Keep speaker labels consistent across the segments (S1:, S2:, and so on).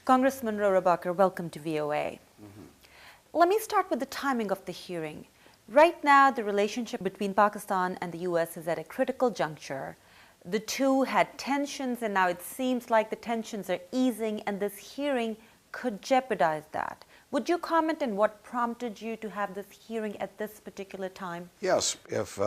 S1: Congressman Rohrabacher, welcome to VOA. Let me start with the timing of the hearing. Right now, the relationship between Pakistan and the US is at a critical juncture. The two had tensions, and now it seems like the tensions are easing, and this hearing could jeopardize that. Would you comment on what prompted you to have this hearing at this particular time?
S2: Yes, if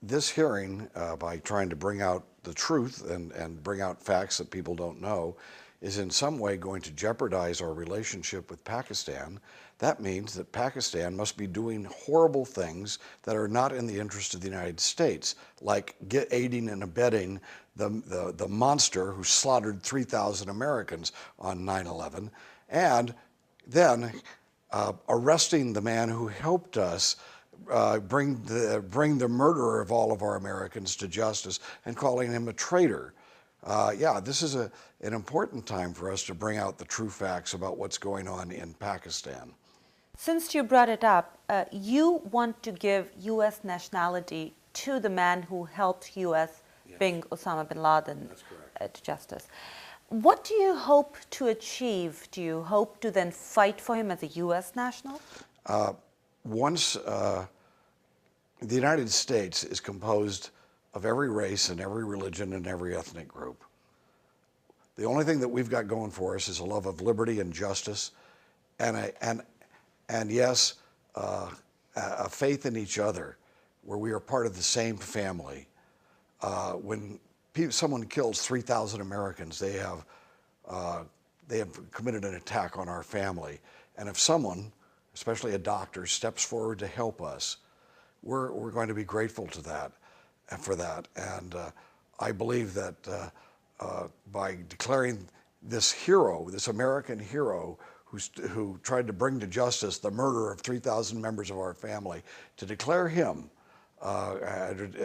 S2: this hearing, by trying to bring out the truth and bring out facts that people don't know, is in some way going to jeopardize our relationship with Pakistan, that means that Pakistan must be doing horrible things that are not in the interest of the United States, like aiding and abetting the monster who slaughtered 3,000 Americans on 9/11, and then arresting the man who helped us bring the murderer of all of our Americans to justice and calling him a traitor. Yeah, this is an important time for us to bring out the true facts about what's going on in Pakistan.
S1: Since you brought it up, you want to give U.S. nationality to the man who helped U.S. bring Osama Bin Laden to justice. What do you hope to achieve? Do you hope to then fight for him as a U.S. national?
S2: Once the United States is composed of every race and every religion and every ethnic group. The only thing that we've got going for us is a love of liberty and justice, and yes, a faith in each other, where we are part of the same family. When someone kills 3,000 Americans, they have committed an attack on our family. And if someone, especially a doctor, steps forward to help us, we're going to be grateful to that. For that, and I believe that by declaring this hero, this American hero who tried to bring to justice the murder of 3,000 members of our family, to declare him a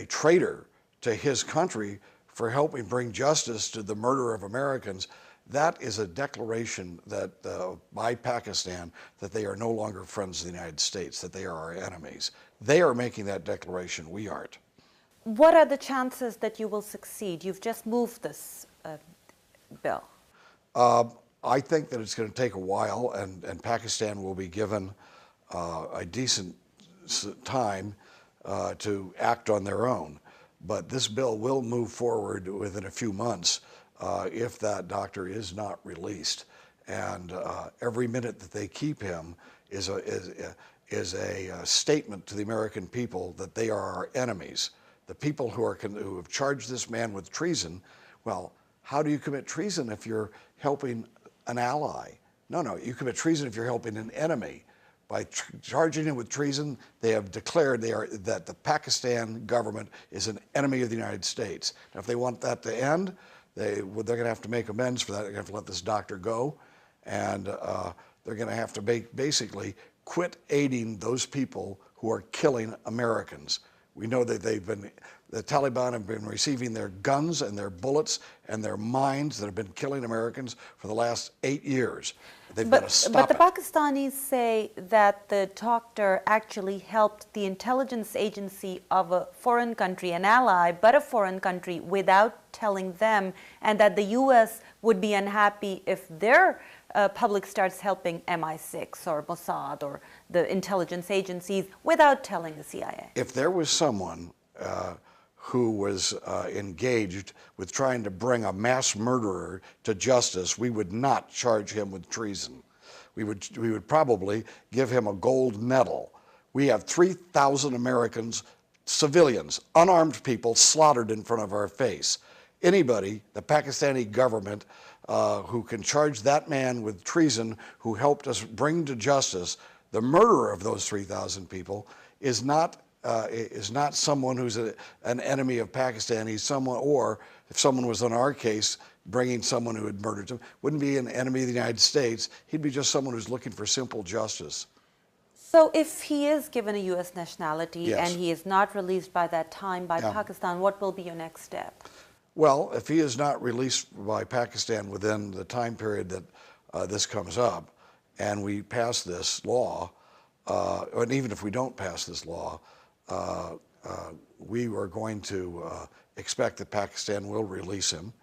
S2: traitor to his country for helping bring justice to the murder of Americans, that is a declaration that by Pakistan that they are no longer friends of the United States, that they are our enemies. They are making that declaration, we aren't.
S1: What are the chances that you will succeed? You've just moved this bill.
S2: I think that it's going to take a while, and Pakistan will be given a decent time to act on their own. But this bill will move forward within a few months if that doctor is not released. And every minute that they keep him is a statement to the American people that they are our enemies. The people who have charged this man with treason, well, how do you commit treason if you're helping an ally? No, you commit treason if you're helping an enemy. By charging him with treason, they have declared that the Pakistan government is an enemy of the United States. Now, if they want that to end, they're going to have to make amends for that. They're going to have to let this doctor go, and they're going to have to basically quit aiding those people who are killing Americans. We know that the Taliban have been receiving their guns and their bullets and their mines that have been killing Americans for the last 8 years. They've got to stop it.
S1: But the Pakistanis say that the doctor actually helped the intelligence agency of a foreign country, an ally, but a foreign country, without telling them, and that the U.S. would be unhappy if their public starts helping MI6 or Mossad or the intelligence agencies without telling the CIA.
S2: If there was someone who was engaged with trying to bring a mass murderer to justice, we would not charge him with treason. We would probably give him a gold medal. We have 3,000 Americans, civilians, unarmed people, slaughtered in front of our face. Anybody, the Pakistani government, who can charge that man with treason, who helped us bring to justice the murderer of those 3,000 people, is not someone who's an enemy of Pakistan. He's someone, or if someone was in our case bringing someone who had murdered him, wouldn't be an enemy of the United States. He'd be just someone who's looking for simple justice.
S1: So if he is given a U.S. nationality,
S2: yes,
S1: and he is not released by that time by Pakistan, what will be your next step?
S2: Well, if he is not released by Pakistan within the time period that this comes up, and we pass this law, and even if we don't pass this law, we are going to expect that Pakistan will release him.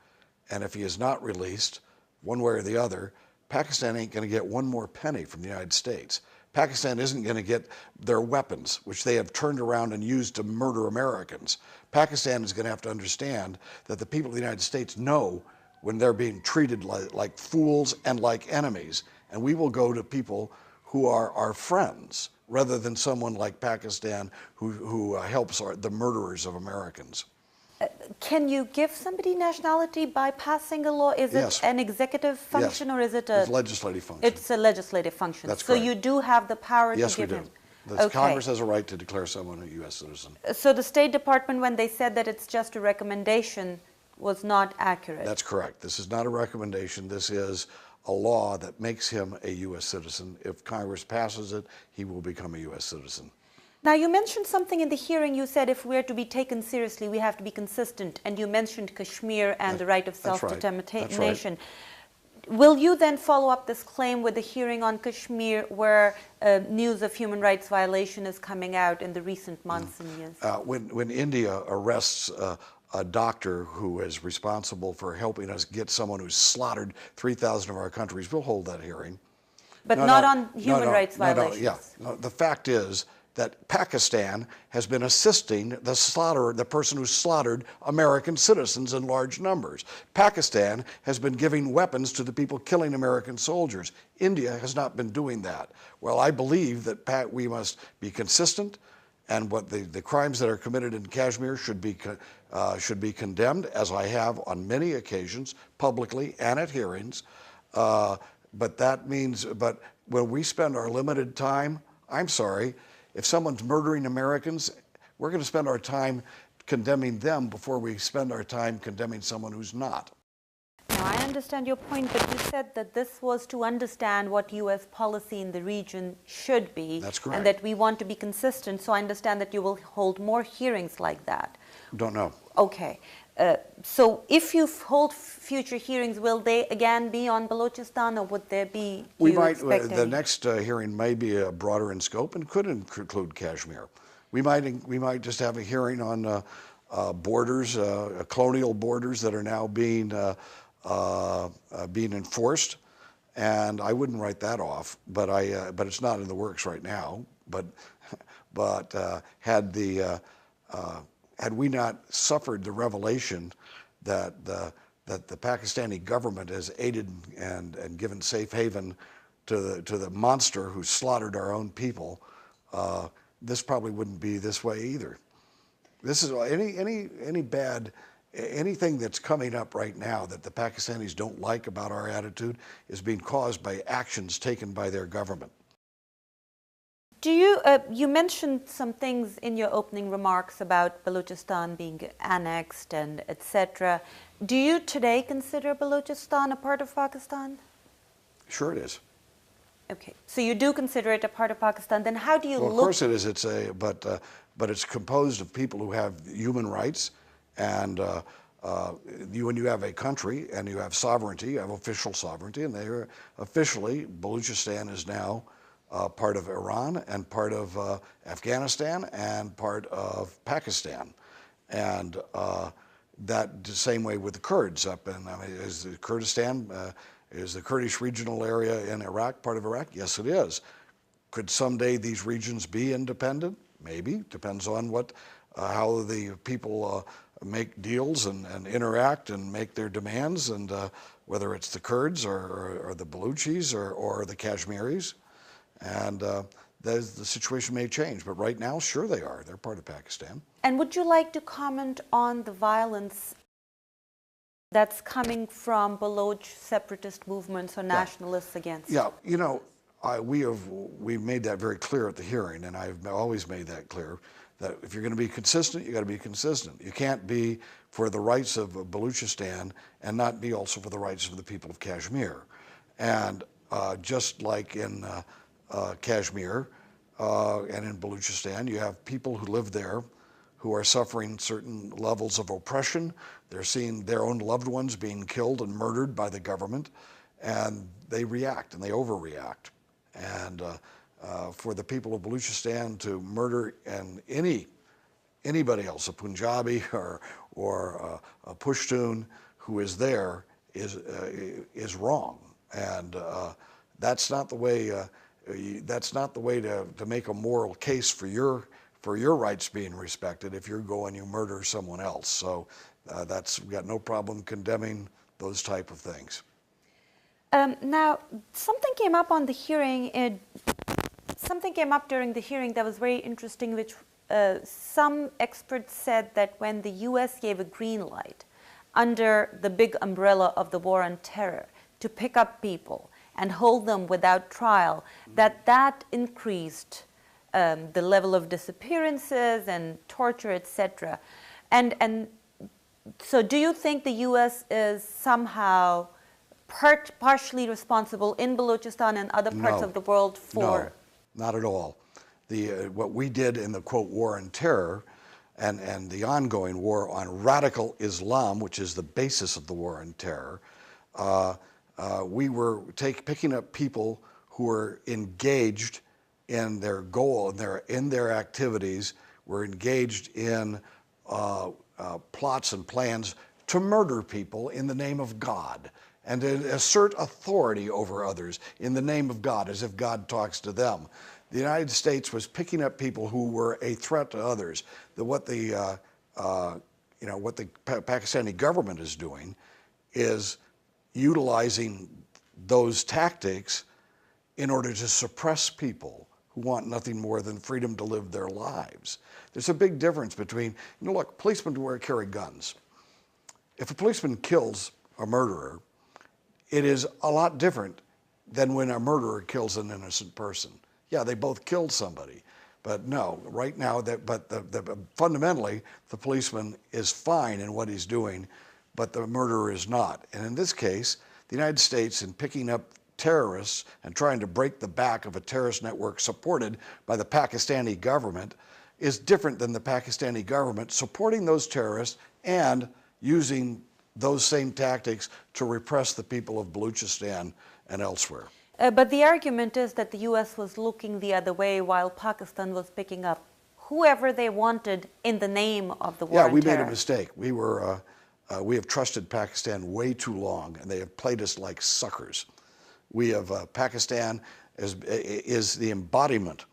S2: And if he is not released, one way or the other, Pakistan ain't going to get one more penny from the United States. Pakistan isn't going to get their weapons, which they have turned around and used to murder Americans. Pakistan is going to have to understand that the people of the United States know when they're being treated like fools and like enemies. And we will go to people who are our friends rather than someone like Pakistan who helps the murderers of Americans.
S1: Can you give somebody nationality by passing a law? Is
S2: Yes.
S1: it an executive function,
S2: Yes.
S1: or is it
S2: It's a legislative function?
S1: It's a legislative function.
S2: That's
S1: so
S2: correct.
S1: you do have the power
S2: Yes,
S1: to give
S2: we do.
S1: him.
S2: The
S1: Okay.
S2: Congress has a right to declare someone a U.S. citizen.
S1: So the State Department, when they said that it's just a recommendation, was not accurate.
S2: That's correct. This is not a recommendation. This is a law that makes him a U.S. citizen. If Congress passes it, he will become a U.S. citizen.
S1: Now, you mentioned something in the hearing. You said if we're to be taken seriously, we have to be consistent. And you mentioned Kashmir and the right of self-determination. Will you then follow up this claim with the hearing on Kashmir, where news of human rights violation is coming out in the recent months and years?
S2: When India arrests a doctor who is responsible for helping us get someone who's slaughtered 3,000 of our countries, we'll hold that hearing.
S1: But not on human rights violations.
S2: No, the fact is that Pakistan has been assisting the person who slaughtered American citizens in large numbers. Pakistan has been giving weapons to the people killing American soldiers. India has not been doing that. Well, I believe that we must be consistent, and what the crimes that are committed in Kashmir should be condemned, as I have on many occasions, publicly and at hearings. But when we spend our limited time, I'm sorry, if someone's murdering Americans, we're going to spend our time condemning them before we spend our time condemning someone who's not.
S1: Now, I understand your point, but you said that this was to understand what U.S. policy in the region should be.
S2: That's correct.
S1: And that we want to be consistent, so I understand that you will hold more hearings like that.
S2: Don't know.
S1: Okay. So if you hold future hearings, will they again be on Balochistan, or would there be?
S2: The next hearing may be broader in scope and could include Kashmir. We might just have a hearing on borders, colonial borders that are now being enforced, and I wouldn't write that off. But it's not in the works right now. But had we not suffered the revelation that the Pakistani government has aided and given safe haven to the monster who slaughtered our own people, this probably wouldn't be this way either. This is anything that's coming up right now that the Pakistanis don't like about our attitude is being caused by actions taken by their government.
S1: Do you, you mentioned some things in your opening remarks about Balochistan being annexed and etc. Do you today consider Balochistan a part of Pakistan?
S2: Sure it is.
S1: Okay, so you do consider it a part of Pakistan. Then how do you
S2: look?
S1: Well,
S2: of course it is. But it's composed of people who have human rights, and when you have a country and you have sovereignty, you have official sovereignty, and they are officially, Balochistan is now part of Iran and part of Afghanistan and part of Pakistan, and that the same way with the Kurds up in is the Kurdistan. Is the Kurdish regional area in Iraq part of Iraq? Yes, it is. Could someday these regions be independent? Maybe. Depends on how the people make deals and interact and make their demands, and whether it's the Kurds or the Balochis or the Kashmiris. And the situation may change, but right now, sure they are. They're part of Pakistan.
S1: And would you like to comment on the violence that's coming from Baloch separatist movements or nationalists against?
S2: Yeah, you know, we've made that very clear at the hearing, and I've always made that clear, that if you're going to be consistent, you got to be consistent. You can't be for the rights of Balochistan and not be also for the rights of the people of Kashmir. And just like in Kashmir and in Balochistan, you have people who live there who are suffering certain levels of oppression. They're seeing their own loved ones being killed and murdered by the government, and they react and they overreact. And for the people of Balochistan to murder anybody else, a Punjabi or a Pushtun who is there is wrong, and that's not the way. That's not the way to make a moral case for your rights being respected if you go and you murder someone else. So we've got no problem condemning those type of things.
S1: Now, something came up on the hearing. Something came up during the hearing that was very interesting, which some experts said that when the U.S. gave a green light under the big umbrella of the war on terror to pick up people and hold them without trial, that increased the level of disappearances and torture, etc. And so do you think the U.S. is somehow partially responsible in Balochistan and other parts of the world for...
S2: No, not at all. What we did in the, quote, war on terror and the ongoing war on radical Islam, which is the basis of the war on terror, we were picking up people who were engaged in their goal, in their activities, were engaged in plots and plans to murder people in the name of God and to assert authority over others in the name of God, as if God talks to them. The United States was picking up people who were a threat to others. What the Pakistani government is doing is utilizing those tactics in order to suppress people who want nothing more than freedom to live their lives. There's a big difference between, look, policemen carry guns. If a policeman kills a murderer, it is a lot different than when a murderer kills an innocent person. Yeah, they both killed somebody, but no, right now, fundamentally, the policeman is fine in what he's doing, but the murderer is not. And in this case, the United States, in picking up terrorists and trying to break the back of a terrorist network supported by the Pakistani government, is different than the Pakistani government supporting those terrorists and using those same tactics to repress the people of Balochistan and elsewhere.
S1: But the argument is that the U.S. was looking the other way while Pakistan was picking up whoever they wanted in the name of the war on terror.
S2: Yeah, we made a mistake. We have trusted Pakistan way too long, and they have played us like suckers. Pakistan is the embodiment.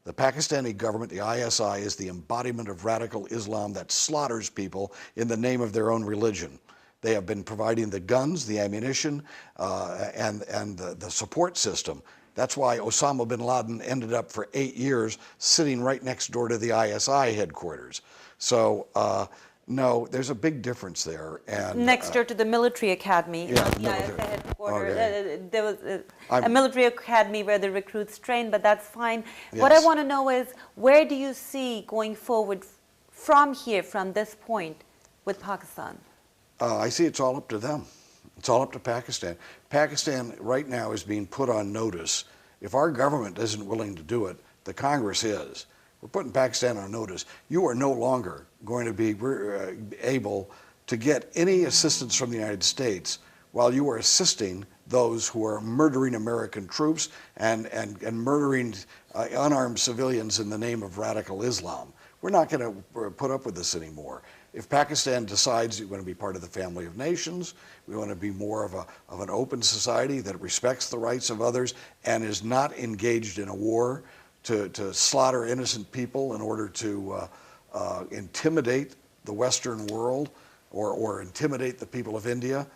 S2: The Pakistani government, the ISI, is the embodiment of radical Islam that slaughters people in the name of their own religion. They have been providing the guns, the ammunition, and the support system. That's why Osama Bin Laden ended up for 8 years sitting right next door to the ISI headquarters. So, no, there's a big difference there. And
S1: next door to the military academy,
S2: yeah,
S1: the ISI headquarters. Okay. There was a military academy where the recruits trained, but that's fine. Yes. What I want to know is, where do you see going forward from here, from this point, with Pakistan?
S2: I see it's all up to them. It's all up to Pakistan. Pakistan right now is being put on notice. If our government isn't willing to do it, the Congress is. We're putting Pakistan on notice. You are no longer going to be able to get any assistance from the United States while you are assisting those who are murdering American troops and murdering unarmed civilians in the name of radical Islam. We're not going to put up with this anymore. If Pakistan decides we want to be part of the family of nations, we want to be more of an open society that respects the rights of others and is not engaged in a war to slaughter innocent people in order to intimidate the Western world or intimidate the people of India,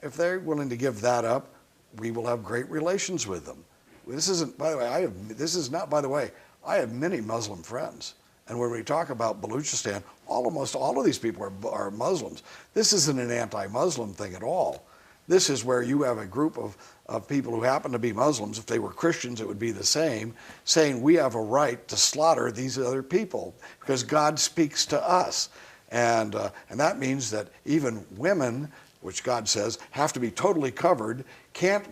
S2: if they're willing to give that up, we will have great relations with them. This isn't, by the way, I have many Muslim friends. And when we talk about Balochistan, almost all of these people are Muslims. This isn't an anti-Muslim thing at all. This is where you have a group of people who happen to be Muslims. If they were Christians, it would be the same, saying we have a right to slaughter these other people because God speaks to us. And that means that even women, which God says have to be totally covered, can't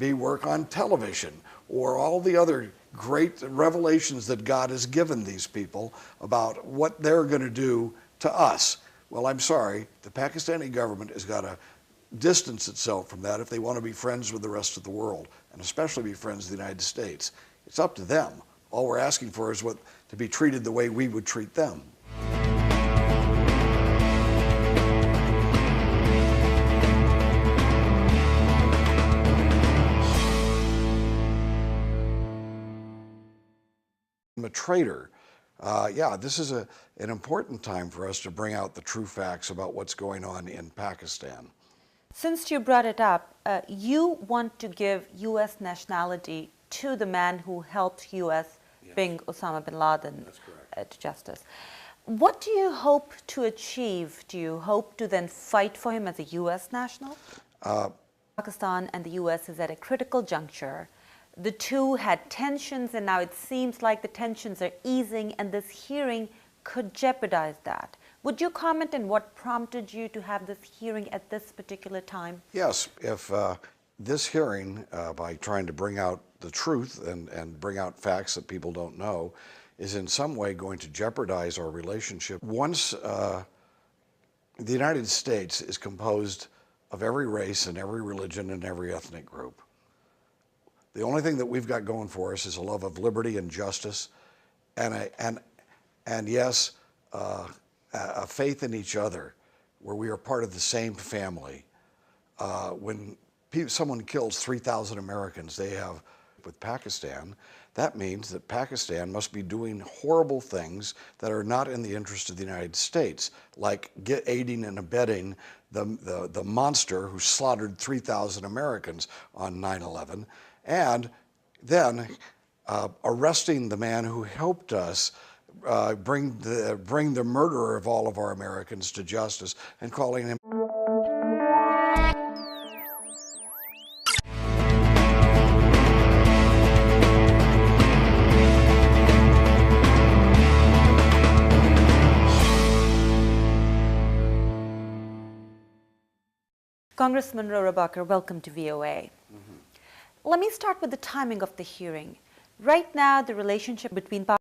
S2: work on television or all the other great revelations that God has given these people about what they're going to do to us. Well, I'm sorry, the Pakistani government has got to distance itself from that if they want to be friends with the rest of the world, and especially be friends with the United States. It's up to them. All we're asking for is to be treated the way we would treat them. traitor. Yeah, this is an important time for us to bring out the true facts about what's going on in Pakistan.
S1: Since you brought it up, you want to give U.S. nationality to the man who helped U.S. bring Osama Bin Laden to justice. What do you hope to achieve? Do you hope to then fight for him as a U.S. national? Pakistan and the U.S. is at a critical juncture. The two had tensions, and now it seems like the tensions are easing, and this hearing could jeopardize that. Would you comment on what prompted you to have this hearing at this particular time?
S2: Yes, if this hearing, by trying to bring out the truth and bring out facts that people don't know, is in some way going to jeopardize our relationship. Once the United States is composed of every race and every religion and every ethnic group. The only thing that we've got going for us is a love of liberty and justice, and yes, a faith in each other, where we are part of the same family. When someone kills 3,000 Americans, they have with Pakistan, that means that Pakistan must be doing horrible things that are not in the interest of the United States, like aiding and abetting the monster who slaughtered 3,000 Americans on 9/11, and then arresting the man who helped us bring the murderer of all of our Americans to justice and calling him.
S1: Congressman Rohrabacher, welcome to VOA. Let me start with the timing of the hearing. Right now, the relationship between